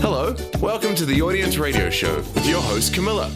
Hello, welcome to the Audience Radio Show with your host Camilla.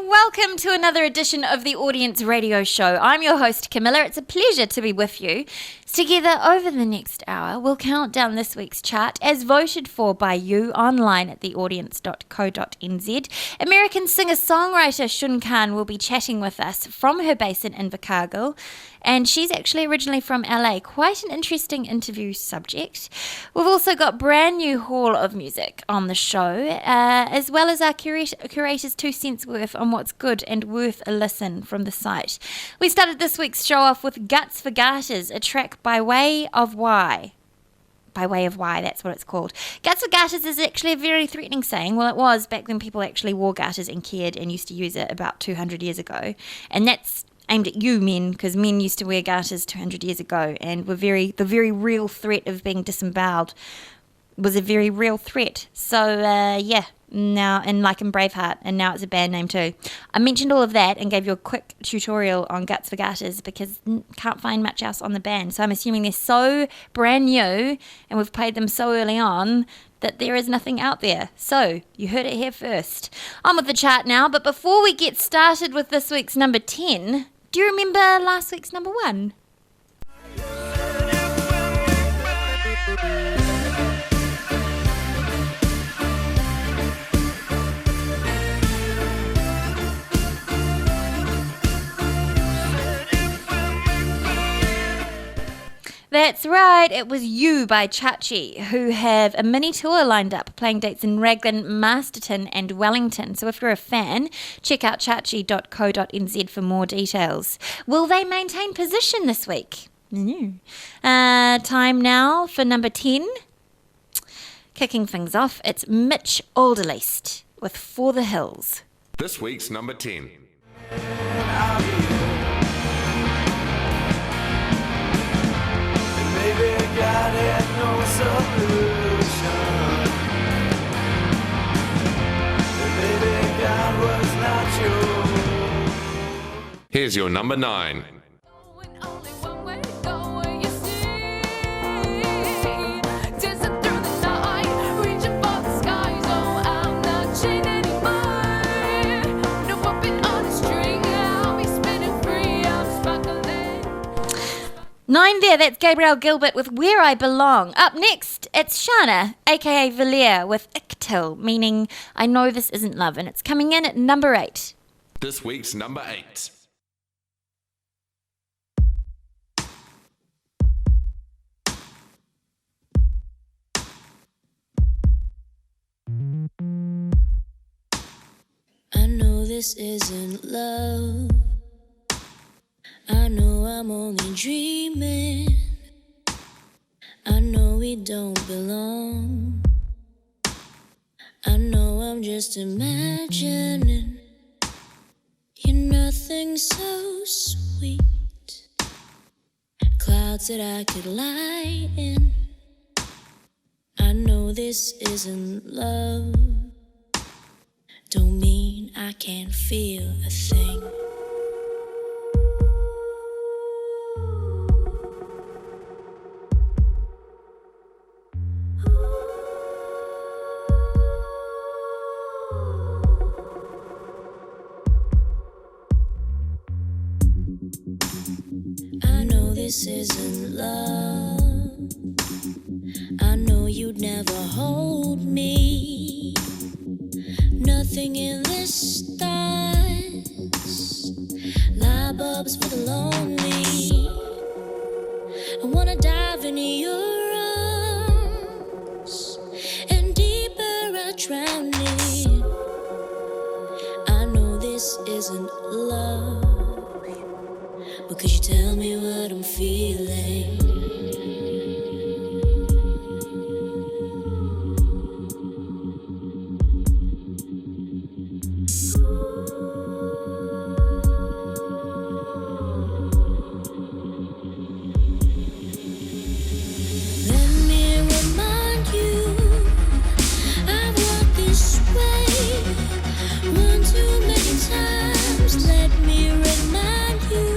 Welcome to another edition of the Audience Radio Show. I'm your host, Camilla. It's a pleasure to be with you. Together over the next hour, we'll count down this week's chart as voted for by you online at theaudience.co.nz. American singer-songwriter Shun Khan will be chatting with us from her base in Invercargill, and she's actually originally from LA. Quite an interesting interview subject. We've also got brand new Hall of Music on the show, as well as our curator's 2 cents worth on what's good and worth a listen from the site. We started this week's show off with Guts for Garters, a track by way of Why by way of why, that's what it's called. Guts for garters is actually a very threatening saying. Well, it was back when people actually wore garters and cared and used to use it about 200 years ago. And that's aimed at you men, because men used to wear garters 200 years ago and were the very real threat of being disemboweled was a very real threat. So, now, and like in Braveheart, and now it's a band name too. I mentioned all of that and gave you a quick tutorial on Guts for Garters because can't find much else on the band. So I'm assuming they're so brand new and we've played them so early on that there is nothing out there. So, you heard it here first. On with the chart now, but before we get started with this week's number 10, do you remember last week's number 1? That's right, it was You by Chachi, who have a mini tour lined up, playing dates in Raglan, Masterton and Wellington. So if you're a fan, check out chachi.co.nz for more details. Will they maintain position this week? No. Time now for number 10. Kicking things off, it's Mitch Alderleest with For the Hills. This week's number 10. God had no solution. Maybe God was not you. Here's your number 9. Nine there, that's Gabrielle Gilbert with Where I Belong. Up next, it's Shana, aka Valer, with Iktil, meaning I Know This Isn't Love, and it's coming in at number 8. This week's number 8. I know this isn't love. I know I'm only dreaming. I know we don't belong. I know I'm just imagining. You're nothing so sweet. Clouds that I could lie in. I know this isn't love. Don't mean I can't feel a thing. I know this isn't love. I know you'd never hold me. Nothing in this stars. Light bulbs for the lonely. I wanna dive into your arms, and deeper I drown in. I know this isn't love. But could you tell me what I'm feeling? Let me remind you, I've walked this way one too many times. Let me remind you,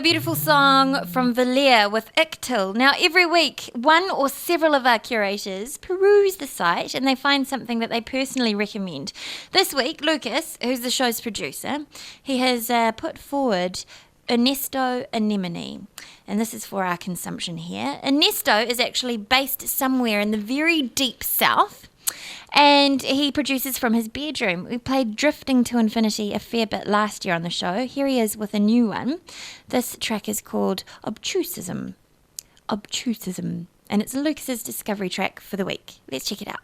beautiful song from Valer with Iktil. Now, every week, one or several of our curators peruse the site and they find something that they personally recommend. This week, Lucas, who's the show's producer, he has put forward Ernesto Anemone, and this is for our consumption here. Ernesto is actually based somewhere in the very deep south, and he produces from his bedroom. We played Drifting to Infinity a fair bit last year on the show. Here he is with a new one. This track is called Obtusism. Obtusism. And it's Lucas's discovery track for the week. Let's check it out.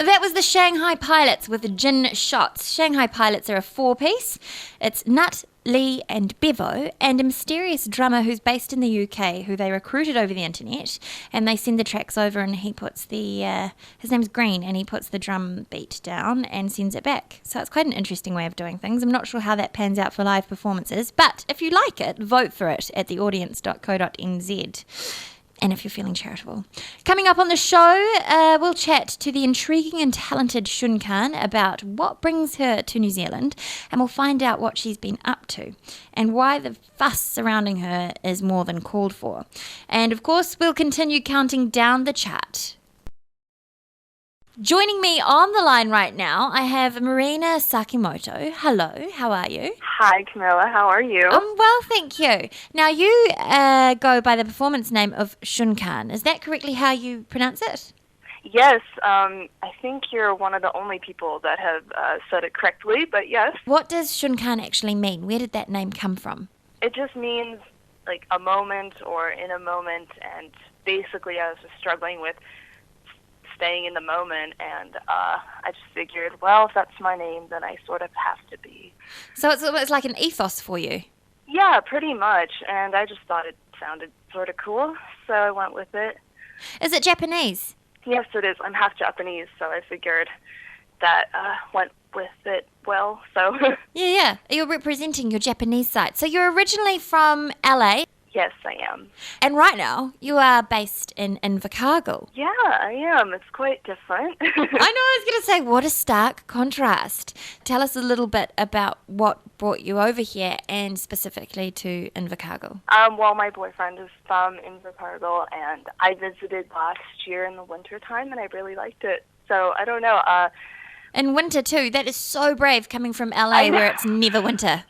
That was the Shanghai Pilots with the Gin Shots. Shanghai Pilots are a 4-piece. It's Nut, Lee and Bevo, and a mysterious drummer who's based in the UK who they recruited over the internet, and they send the tracks over and he puts his name's Green, and he puts the drum beat down and sends it back. So it's quite an interesting way of doing things. I'm not sure how that pans out for live performances, but if you like it, vote for it at theaudience.co.nz. And if you're feeling charitable. Coming up on the show, we'll chat to the intriguing and talented Shun Khan about what brings her to New Zealand, and we'll find out what she's been up to and why the fuss surrounding her is more than called for. And of course, we'll continue counting down the chart. Joining me on the line right now, I have Marina Sakimoto. Hello, how are you? Hi, Camilla. How are you? I'm well, thank you. Now, you go by the performance name of Shun Khan. Is that correctly how you pronounce it? Yes. I think you're one of the only people that have said it correctly, but yes. What does Shun Khan actually mean? Where did that name come from? It just means like a moment or in a moment, and basically I was just struggling with staying in the moment, and I just figured, well, if that's my name, then I sort of have to be. So it's like an ethos for you? Yeah, pretty much, and I just thought it sounded sort of cool, so I went with it. Is it Japanese? Yes, it is. I'm half Japanese, so I figured that went with it well, so. Yeah. You're representing your Japanese side. So you're originally from LA? Yes, I am. And right now, you are based in Invercargill. Yeah, I am. It's quite different. I know, I was going to say, what a stark contrast. Tell us a little bit about what brought you over here and specifically to Invercargill. Well, my boyfriend is from Invercargill, and I visited last year in the wintertime, and I really liked it. So, I don't know. In winter, too. That is so brave coming from LA where it's never winter.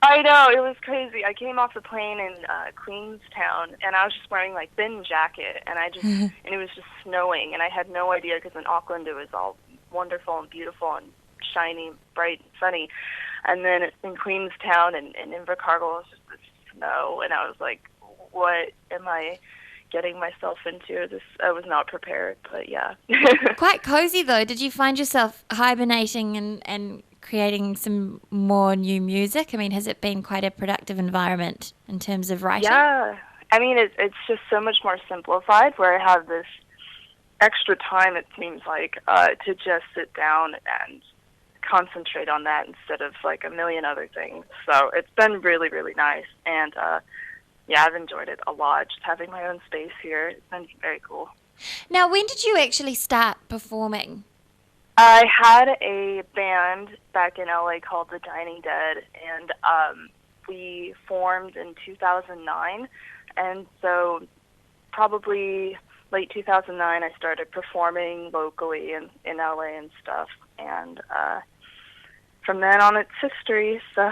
I know, it was crazy. I came off the plane in Queenstown, and I was just wearing like thin jacket, and and it was just snowing, and I had no idea because in Auckland it was all wonderful and beautiful and shiny, bright, and sunny, and then in Queenstown and Invercargill it was just the snow, and I was like, what am I getting myself into? I was not prepared, but yeah. Quite cozy though. Did you find yourself hibernating and creating some more new music? I mean, has it been quite a productive environment in terms of writing? Yeah. I mean, it's just so much more simplified where I have this extra time, it seems like, to just sit down and concentrate on that instead of like a million other things. So it's been really, really nice. And yeah, I've enjoyed it a lot, just having my own space here. It's been very cool. Now, when did you actually start performing? I had a band back in LA called The Dining Dead, and we formed in 2009, and so probably late 2009 I started performing locally in LA and stuff, and from then on it's history. So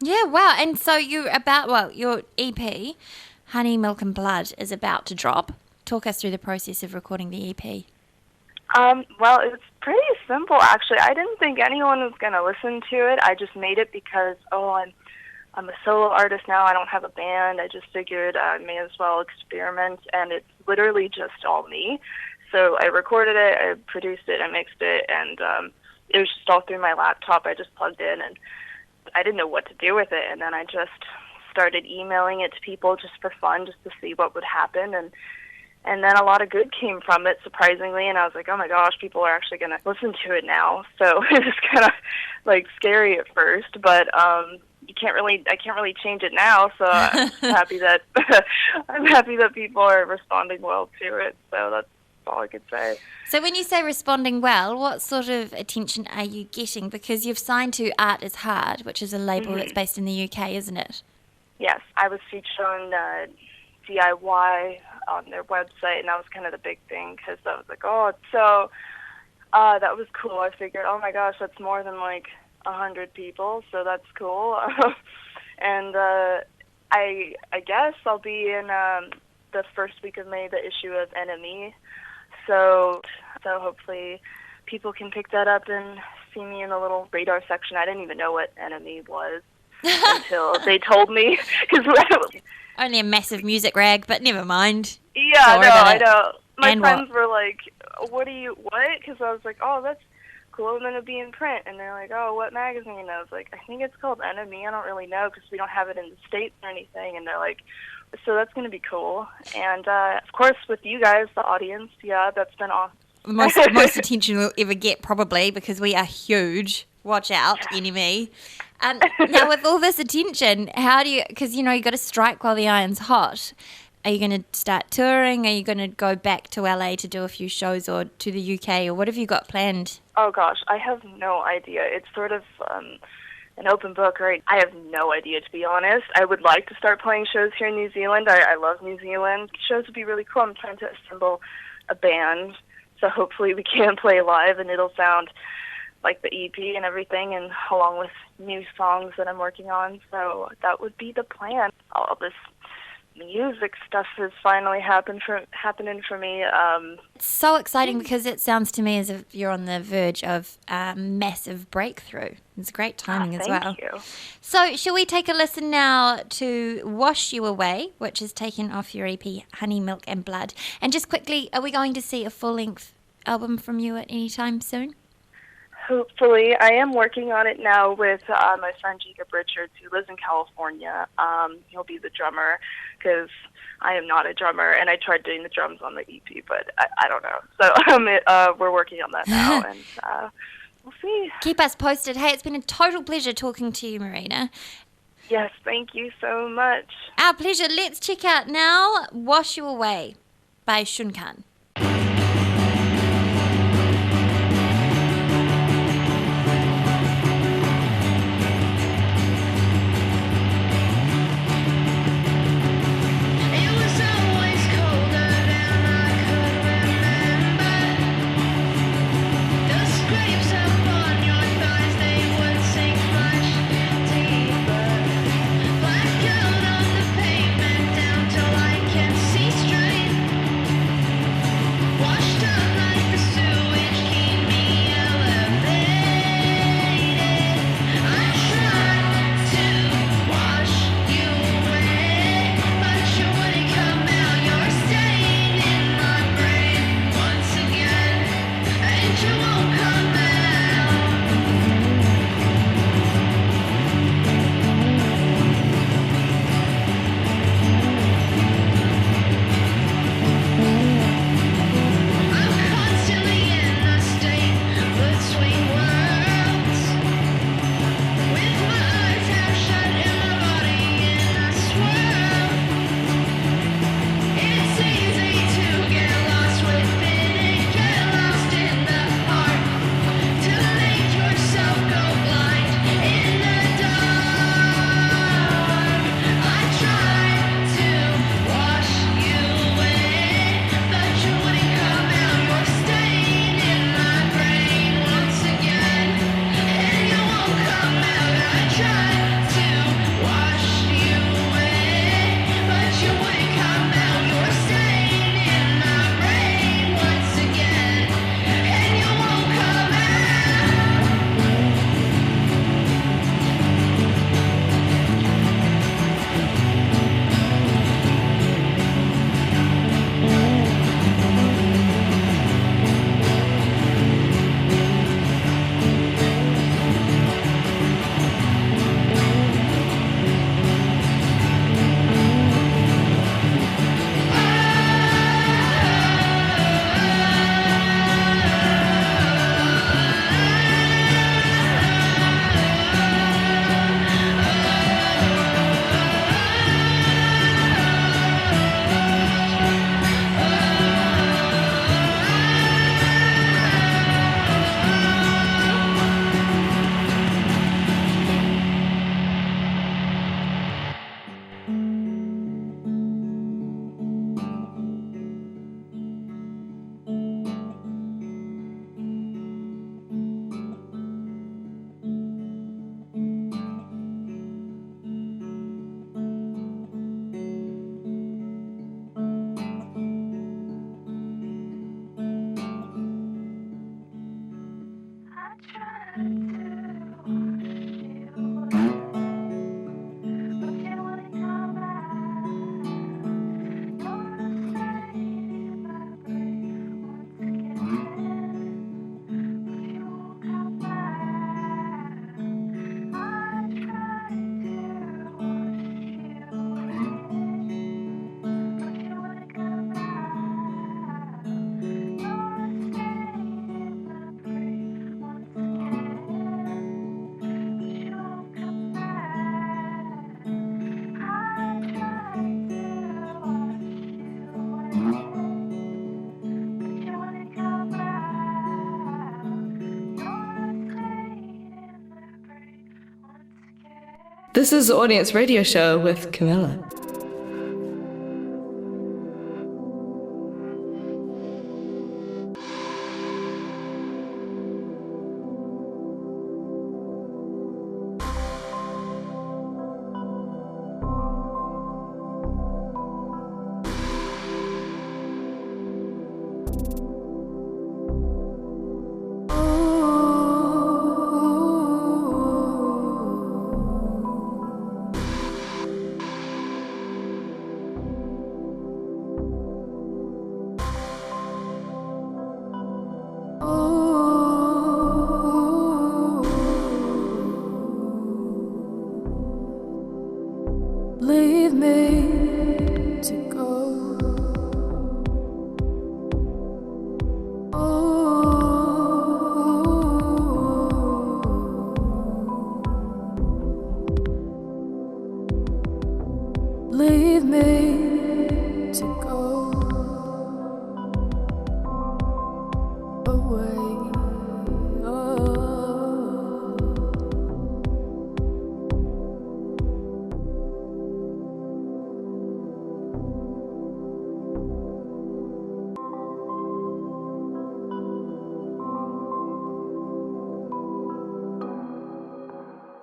Yeah, wow. And so your EP, Honey, Milk and Blood, is about to drop. Talk us through the process of recording the EP. Well, it's pretty simple, actually. I didn't think anyone was going to listen to it. I just made it because, I'm a solo artist now. I don't have a band. I just figured I may as well experiment, and it's literally just all me. So I recorded it, I produced it, I mixed it, and it was just all through my laptop. I just plugged in, and I didn't know what to do with it, and then I just started emailing it to people just for fun, just to see what would happen, and then a lot of good came from it, surprisingly, and I was like, oh my gosh, people are actually going to listen to it now. So it was kind of like scary at first, but I can't really change it now, so I'm happy that people are responding well to it. So that's all I could say. So when you say responding well, what sort of attention are you getting? Because you've signed to Art is Hard, which is a label that's based in the UK, isn't it? Yes, I was featured on DIY on their website, and that was kind of the big thing, because I was like, oh, so that was cool. I figured, oh my gosh, that's more than like 100 people, so that's cool. And I guess I'll be in the first week of May, the issue of NME, so hopefully people can pick that up and see me in the little radar section. I didn't even know what NME was until they told me. Only a massive music rag, but never mind. Yeah, Don't worry no, about I it. know. My And friends were like, what? Because I was like, oh, that's cool, and then it'll be in print. And they're like, oh, what magazine? And I was like, I think it's called Enemy. I don't really know because we don't have it in the States or anything. And they're like, so that's going to be cool. And, of course, with you guys, the audience, yeah, that's been awesome. Most attention we'll ever get, probably, because we are huge. Watch out, enemy. Now, with all this attention, how do you, because, you got to strike while the iron's hot. Are you going to start touring? Are you going to go back to LA to do a few shows, or to the UK, or what have you got planned? Oh, gosh, I have no idea. It's sort of an open book, right? I have no idea, to be honest. I would like to start playing shows here in New Zealand. I love New Zealand. Shows would be really cool. I'm trying to assemble a band, so hopefully we can play live, and it'll sound like the EP and everything, and along with new songs that I'm working on. So that would be the plan. All this music stuff is finally happening for me. It's so exciting because it sounds to me as if you're on the verge of a massive breakthrough. It's great timing as well. Thank you. So shall we take a listen now to Wash You Away, which is taken off your EP, Honey, Milk and Blood. And just quickly, are we going to see a full-length album from you at any time soon? Hopefully. I am working on it now with my friend Jacob Richards, who lives in California. He'll be the drummer because I am not a drummer, and I tried doing the drums on the EP, but I don't know. So we're working on that now, and we'll see. Keep us posted. Hey, it's been a total pleasure talking to you, Marina. Yes, thank you so much. Our pleasure. Let's check out now Wash You Away by Shunkan. This is the Audience Radio Show with Camilla. Leave me to go. Leave me to go away.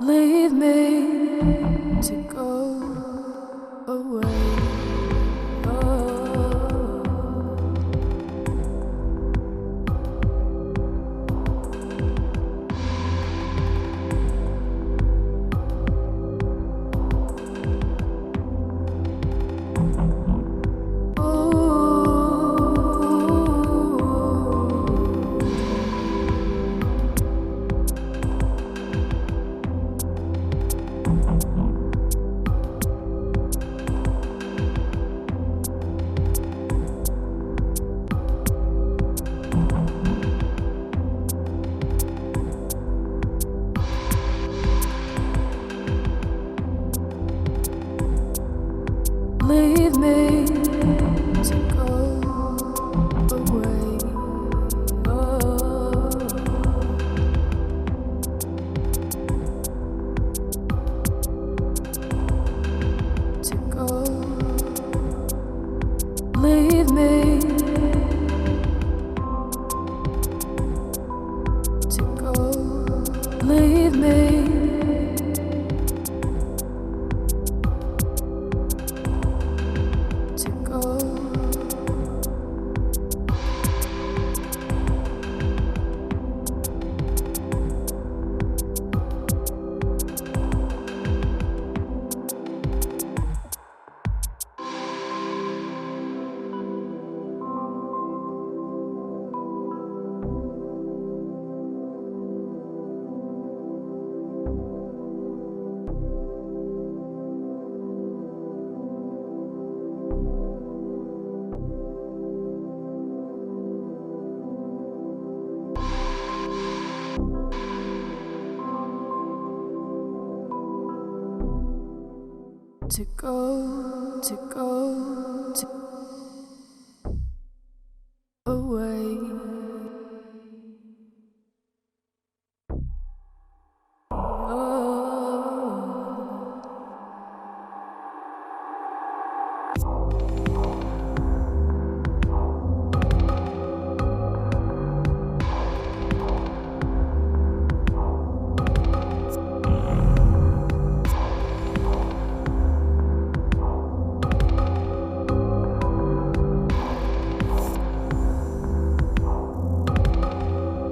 Leave me to go away. Leave me to go away. To go. Leave me to go. Leave me. To go, to go, to away.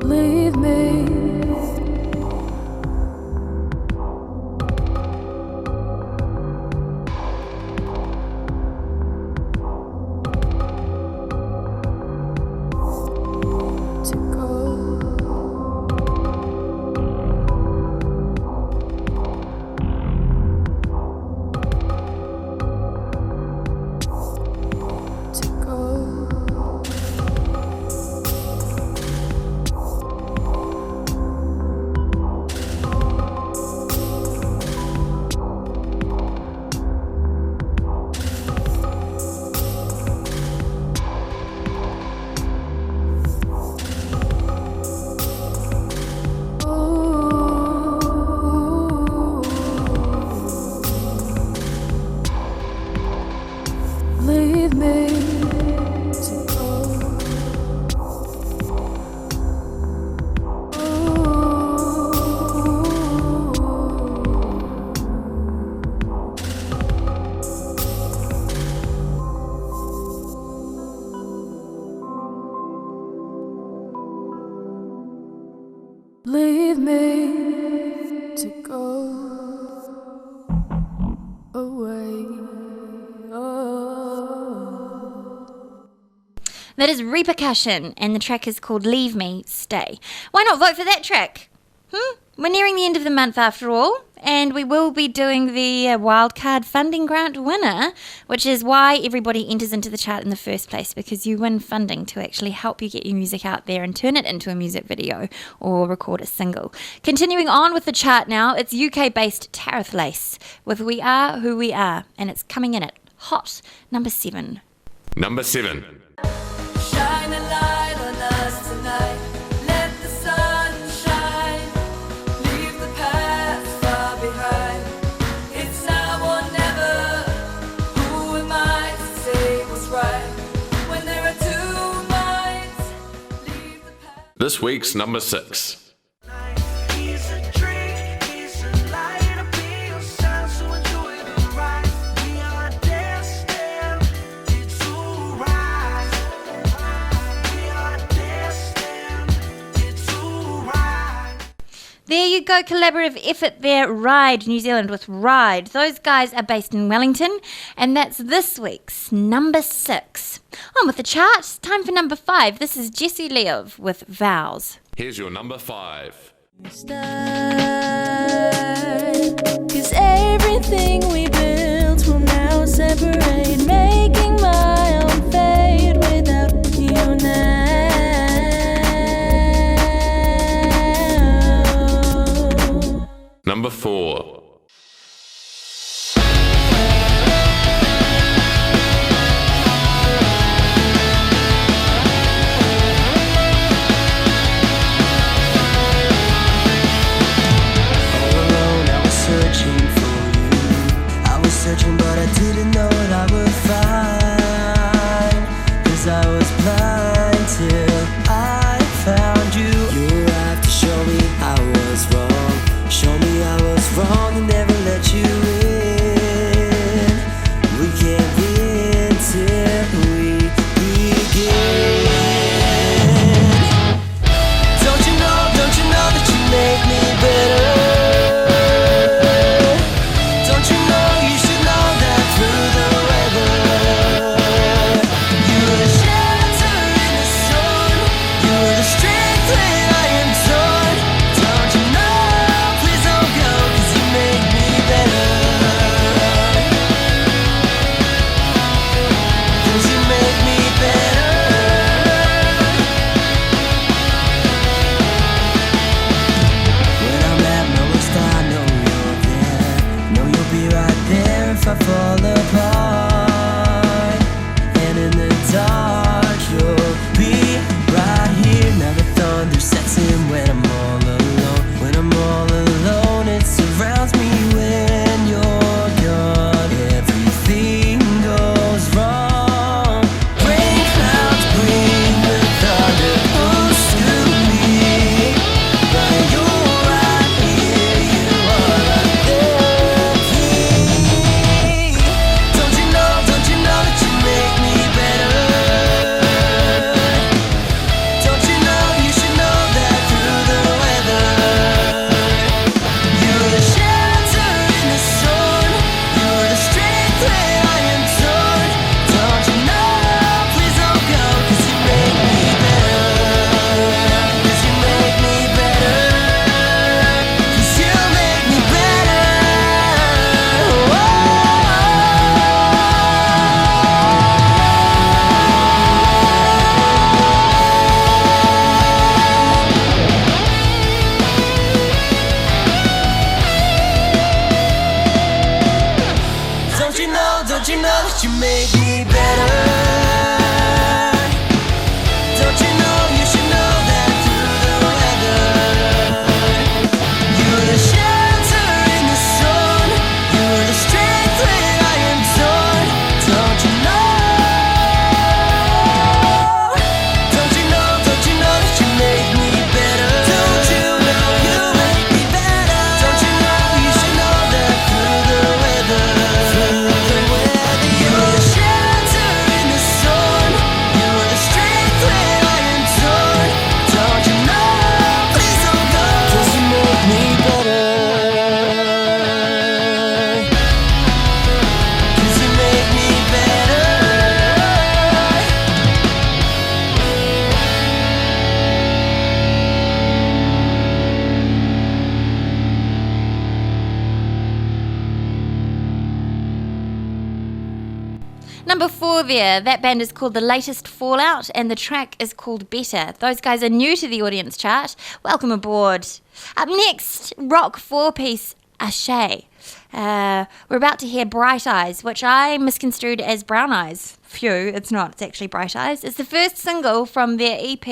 Leave me leave me to go. Leave me to go away. That is Repercussion, and the track is called Leave Me, Stay. Why not vote for that track? We're nearing the end of the month after all, and we will be doing the wildcard funding grant winner, which is why everybody enters into the chart in the first place, because you win funding to actually help you get your music out there and turn it into a music video or record a single. Continuing on with the chart now, it's UK-based Tariff Lace with We Are Who We Are, and it's coming in at hot number 7. Number 7. Shine a light on us tonight. Let the sun shine. Leave the past far behind. It's now or never. Who am I to say what's right when there are two minds? Leave the past. This week's number 6. He's a drink, he's a light, a be sound, so enjoy the ride. We are destined, it's alright. We are destined, it's alright. There you go, collaborative effort there, Ride, New Zealand with Ride. Those guys are based in Wellington, and that's this week's number 6. On with the chart, time for number 5. This is Jessie Leov with Vows. Here's your number 5. Cause everything we built will now separate, making my own fate without you now. Number 4. Searching, but I didn't know what I would find. 'Cause I was blind till I found you. You have to show me I was wrong. Show me I was wrong and never let you in. We can't win till we begin. Don't you know that you make me better? Don't you know that you make me better? Don't you know you should know that through the weather? You're the shelter in the sun. You're the strength when I am torn. Don't you know? Number 4 there, that band is called The Latest Fallout and the track is called Better. Those guys are new to the audience chart. Welcome aboard. Up next, rock 4-piece Ashay. We're about to hear Bright Eyes, which I misconstrued as Brown Eyes. Phew, it's not. It's actually Bright Eyes. It's the first single from their EP,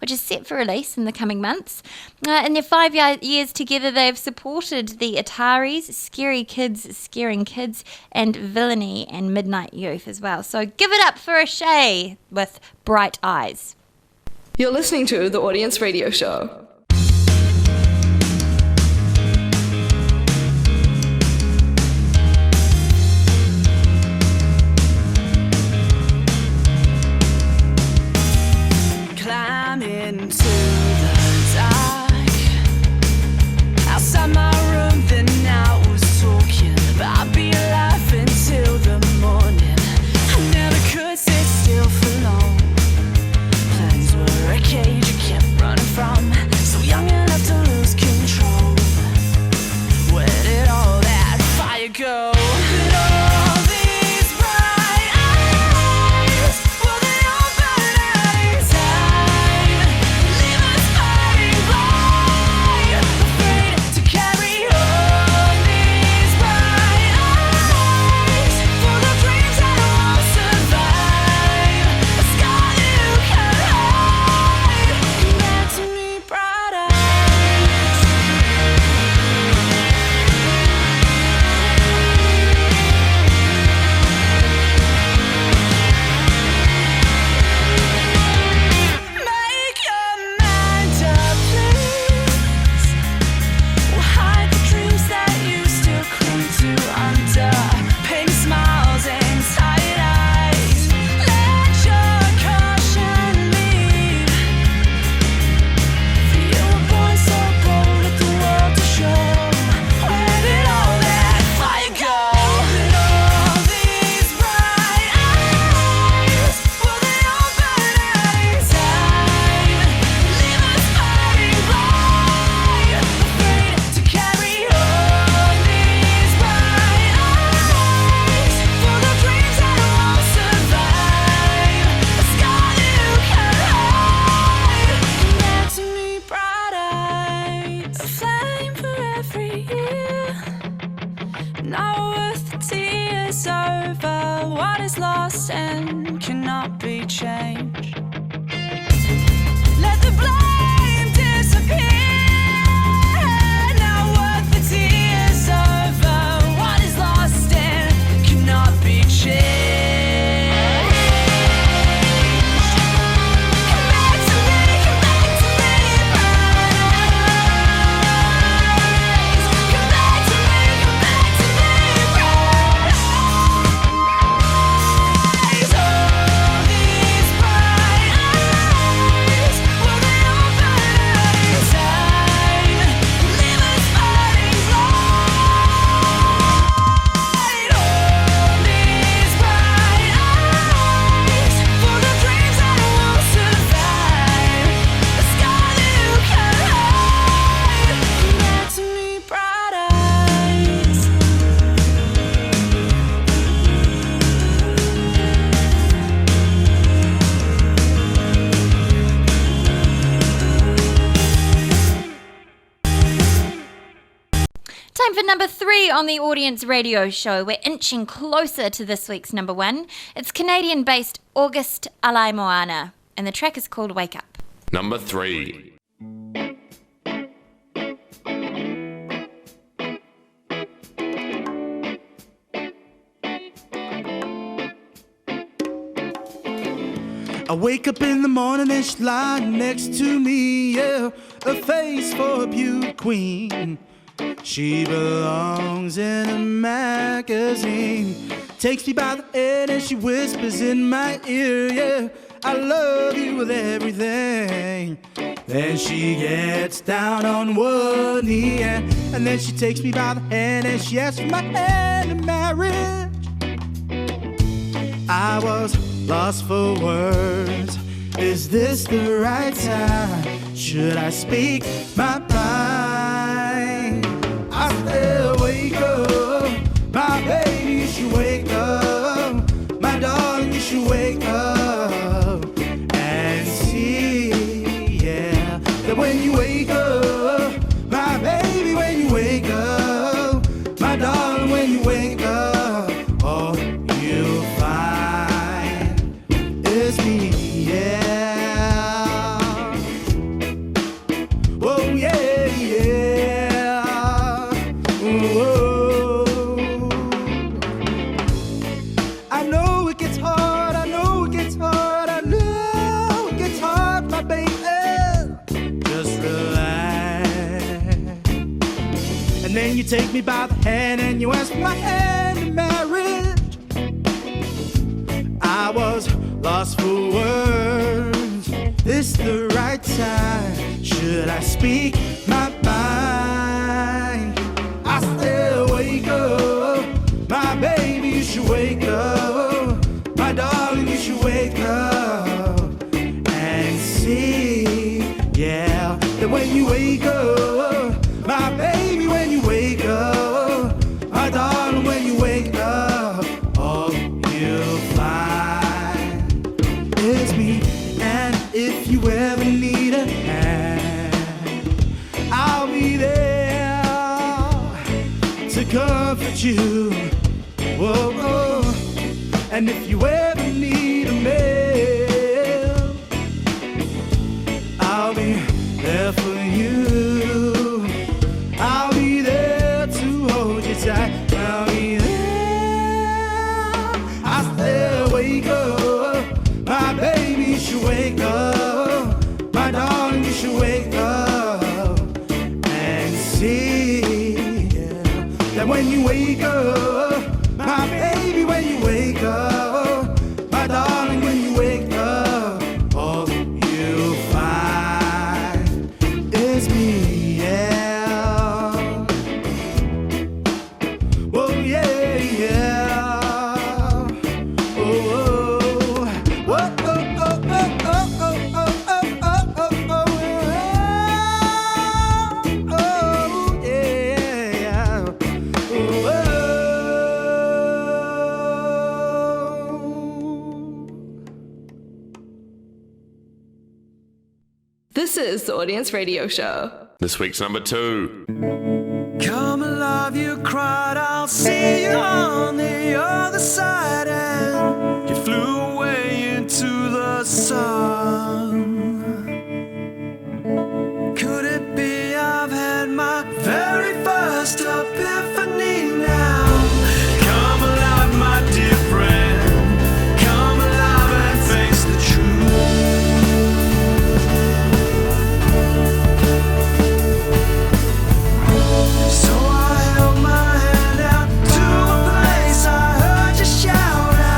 which is set for release in the coming months. In their 5 years together, they've supported the Ataris, Scary Kids, Scaring Kids, and Villainy and Midnight Youth as well. So give it up for Ashay with Bright Eyes. You're listening to The Audience Radio Show. Into the dark outside my room, then I was talking, but I'd be alive until the morning. I never could sit still for long. Plans were a cage I kept running from, so young enough to lose control. Where did all that fire go? For number 3 on the Audience Radio Show, we're inching closer to this week's number 1. It's Canadian-based August Alaimoana, and the track is called Wake Up. Number 3. I wake up in the morning and she's lying next to me, yeah, a face for a beauty queen. She belongs in a magazine. Takes me by the hand and she whispers in my ear, yeah, I love you with everything. Then she gets down on one knee, yeah, and then she takes me by the hand and she asks for my hand in marriage. I was lost for words. Is this the right time? Should I speak my mind? I said wake up, my baby should wake up. My wake up and see, yeah, that when you wake up, my baby, when you wake up, my darling, when you wake up, all you'll find is me, yeah. Oh, yeah, yeah. Oh. I know it gets hard, I know it gets hard, I know it gets hard, my baby. Just relax. And then you take me by the hand and you ask my hand in marriage. I was lost for words. This the right time? Should I speak my mind? I still wake up. My baby, you should wake up. My darling, you should wake up and see, yeah, that when you wake up, my baby, when you wake up, my darling, when you wake up, all you'll find is me. And if you ever need a hand, I'll be there to comfort you. Whoa, whoa. And if you ever need a man, I'll be there for you. I'll be there to hold you tight. I'll be there. I still wake up. My baby, you should wake up. My darling, you should wake up and see, yeah, that when you wake up, my baby, when you wake up, my darling, when you wake up, all you'll find is me, yeah. Oh, yeah, yeah. Oh, oh, oh, oh, oh, oh, oh, oh, oh, oh, oh, oh, yeah. Oh, oh. This is the Audience Radio Show. This week's number 2. Come alive, you cried, I'll see you on the other side. And you flew away into the sun. Could it be I've had my very first epiphany now? Come alive, my dear friend. Come alive and face the truth. So I held my hand out to a place I heard you shout out.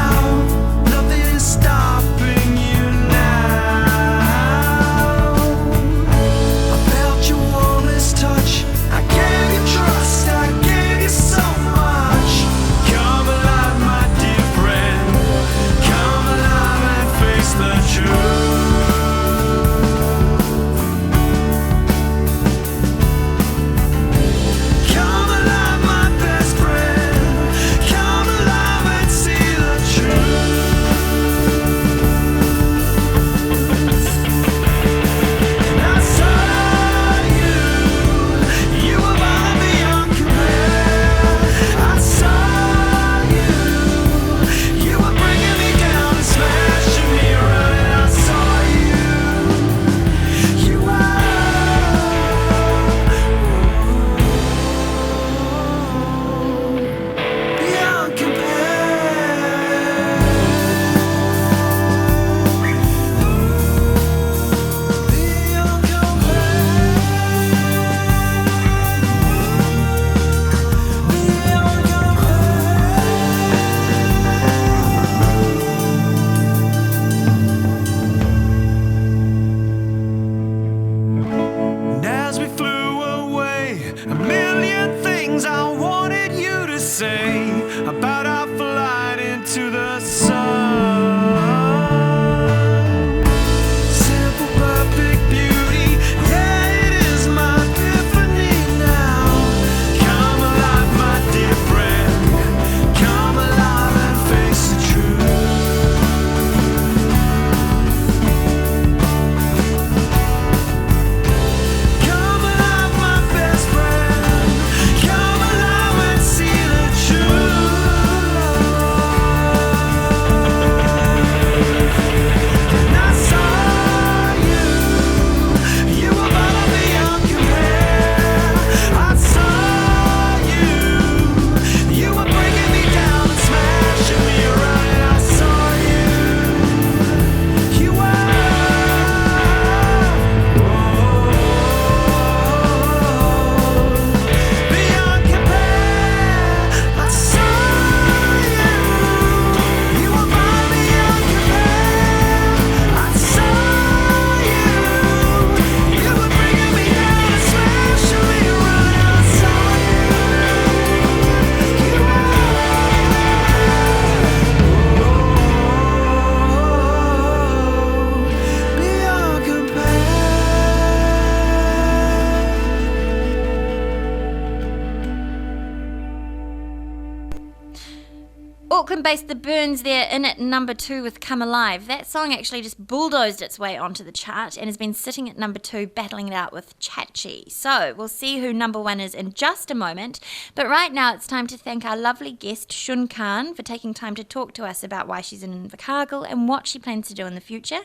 Melbourne based The Burns there in at number 2 with Come Alive. That song actually just bulldozed its way onto the chart and has been sitting at number 2, battling it out with Chachi. So we'll see who number 1 is in just a moment. But right now it's time to thank our lovely guest Shun Khan for taking time to talk to us about why she's in Invercargill and what she plans to do in the future.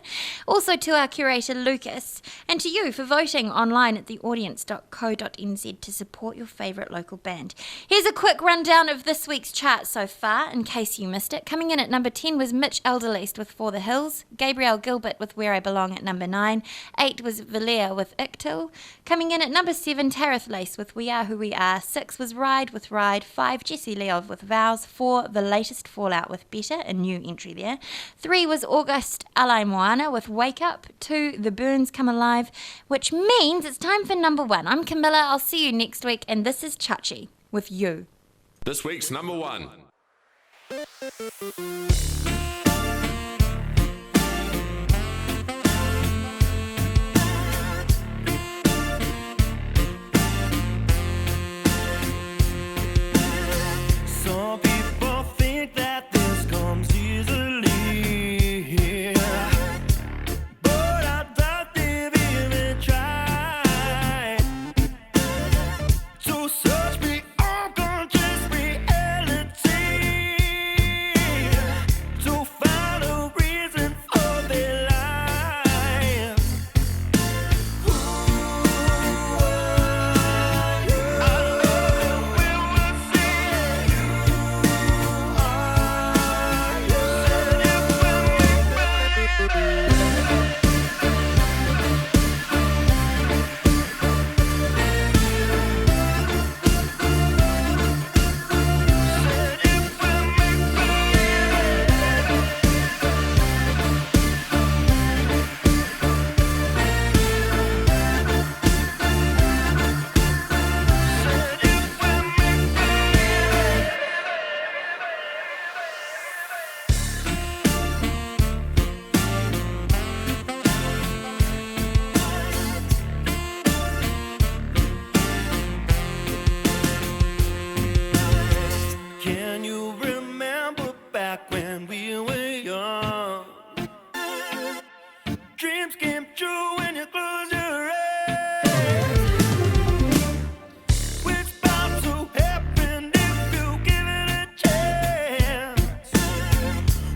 Also to our curator Lucas, and to you for voting online at theaudience.co.nz to support your favourite local band. Here's a quick rundown of this week's chart so far, in case you missed it. Coming in at number 10 was Mitch Elderleast with For the Hills, Gabrielle Gilbert with Where I Belong at number 9, 8 was Valea with Icktil. Coming in at number 7, Tarith Lace with We Are Who We Are, 6 was Ride with Ride, 5 Jessie Leov with Vows, 4 The Latest Fallout with Better, a new entry there, 3 was August Alai Moana with Wake Up, 2 The Burns Come Alive, which means it's time for number 1. I'm Camilla, I'll see you next week, and this is Chachi with You. This week's number 1. Some people think that this comes easily, but I doubt they've even tried to search me unconscious reality to find a reason for their life. Can you remember back when we were young? Dreams came true when you close your eyes. It's bound to happen if you give it a chance.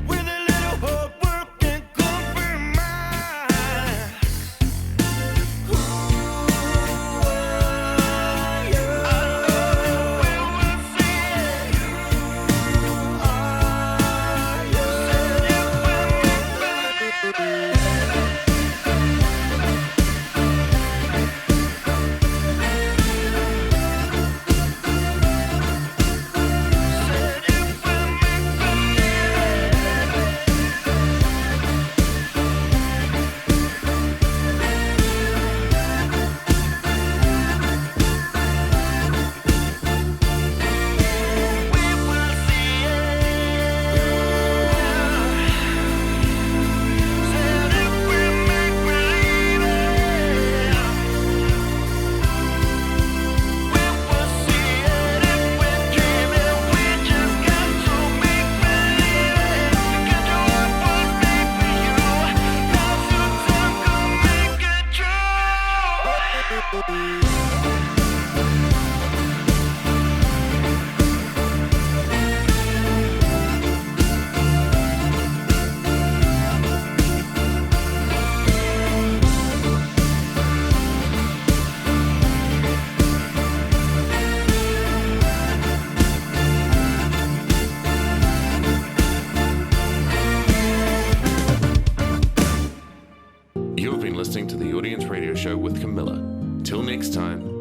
With a little hard work and compromise. You've been listening to the Audience Radio Show with Camilla. Till next time,